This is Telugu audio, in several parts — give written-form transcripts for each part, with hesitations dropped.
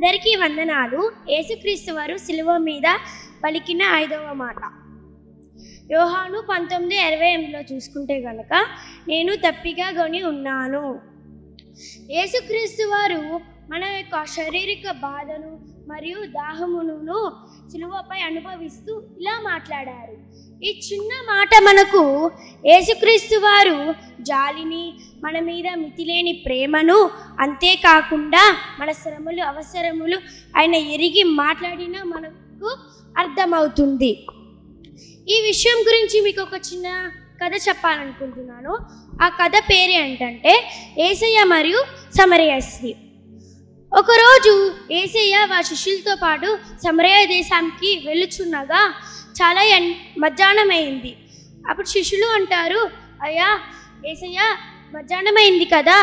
అందరికీ వందనాలు. యేసుక్రీస్తు వారు శిలువ మీద పలికిన 5వ మాట. యోహాను 19:28లో చూసుకుంటే గనక, నేను తప్పిగా కొని ఉన్నాను. యేసుక్రీస్తు వారు మన యొక్క శారీరక బాధను మరియు దాహమును శిలువపై అనుభవిస్తూ ఇలా మాట్లాడారు. ఈ చిన్న మాట మనకు యేసుక్రీస్తు వారు జాలిని, మన మీద మితిలేని ప్రేమను, అంతేకాకుండా మన శ్రమలు అవసరములు ఆయన ఎరిగి మాట్లాడినా మనకు అర్థమవుతుంది. ఈ విషయం గురించి మీకు ఒక చిన్న కథ చెప్పాలనుకుంటున్నాను. ఆ కథ పేరు ఏంటంటే యేసయ్య మరియు సమరయ స్త్రీ. ఒకరోజు యేసయ్య వారి శిష్యులతో పాటు సమరయ దేశానికి వెళ్ళుచున్నగా చాలా మధ్యాహ్నం అయింది. అప్పుడు శిష్యులు అంటారు, అయ్యా యేసయ్య, మధ్యాహ్నం అయింది కదా,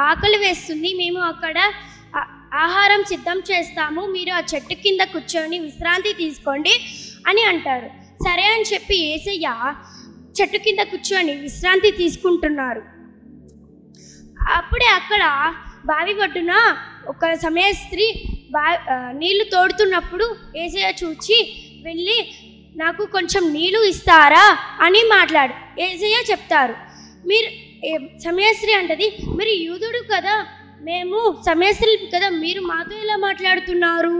ఆకలి వేస్తుంది, మేము అక్కడ ఆహారం సిద్ధం చేస్తాము, మీరు ఆ చెట్టు కింద కూర్చొని విశ్రాంతి తీసుకోండి అని అంటారు. సరే అని చెప్పి యేసయ్య చెట్టు కింద కూర్చొని విశ్రాంతి తీసుకుంటున్నారు. అప్పుడే అక్కడ బావి ఒడ్డున ఒక సమరయ స్త్రీ నీళ్లు తోడుతున్నప్పుడు యేసయ్య చూచి వెళ్ళి, నాకు కొంచెం నీళ్ళు ఇస్తారా అని యేసయ్య చెప్తారు. సమరయ స్త్రీ అంటది, మీరు యూదుడు కదా, మేము సమరయ స్త్రీ కదా, మీరు మాతో ఎలా మాట్లాడుతున్నారు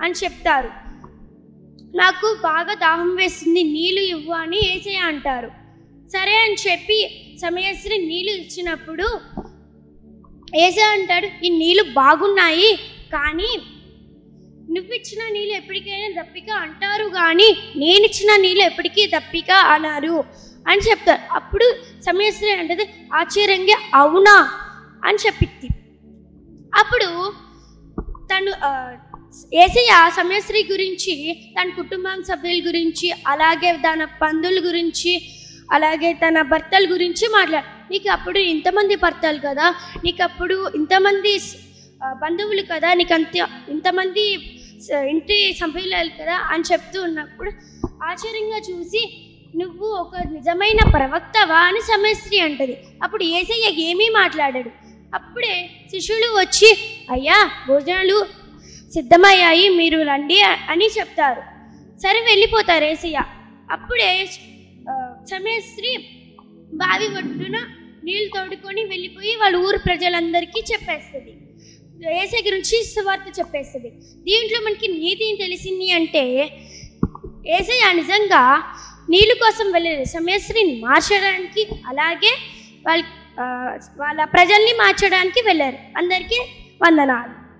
అని చెప్తారు. నాకు బాగా దాహం వేస్తుంది, నీళ్ళు ఇవ్వు అని యేసయ్య అంటారు. సరే అని చెప్పి సమరయ స్త్రీ నీళ్ళు ఇచ్చినప్పుడు యేసయ్య అంటాడు, ఈ నీళ్ళు బాగున్నాయి, కానీ నువ్విచ్చిన నీళ్ళు ఎప్పటికైనా దప్పిక అంటారు, కానీ నేనిచ్చిన నీళ్ళు ఎప్పటికీ దప్పిక అన్నారు అని చెప్తారు. అప్పుడు సమరయ స్త్రీ అంటది, ఆశ్చర్యంగా అవునా అని చెప్పింది. అప్పుడు తను యేసయ్య సమరయ స్త్రీ గురించి, తన కుటుంబం సభ్యుల గురించి, అలాగే తన బంధువుల గురించి, అలాగే తన భర్తల గురించి నీకు అప్పుడు ఇంతమంది భర్తలు కదా, నీకు అప్పుడు ఇంతమంది బంధువులు కదా, నీకు ఇంతమంది ఇంటి సభ్యులు కదా అని చెప్తూ ఉన్నప్పుడు ఆశ్చర్యంగా చూసి, నువ్వు ఒక నిజమైన ప్రవక్తవా అని సమరయ స్త్రీ అంటది. అప్పుడు యేసయ్య ఏమీ మాట్లాడాడు. అప్పుడే శిష్యులు వచ్చి, అయ్యా భోజనాలు సిద్ధమయ్యాయి, మీరు రండి అని చెప్తారు. సరే వెళ్ళిపోతారు యేసయ్య. అప్పుడే సమరయ స్త్రీ బావి ఒడ్డున నీళ్ళు తోడుకొని వెళ్ళిపోయి వాళ్ళ ఊరు ప్రజలందరికీ చెప్పేస్తుంది, యేసయ్య గురించి సువార్త చెప్పేస్తుంది. దీంట్లో మనకి నీతి ఏం తెలిసింది అంటే, యేసయ్య నిజంగా నీళ్ళు కోసం వెళ్ళలేదు, సమరయ స్త్రీని మార్చడానికి, అలాగే వాళ్ళ ప్రజల్ని మార్చడానికి వెళ్ళారు. అందరికీ వందనాలు.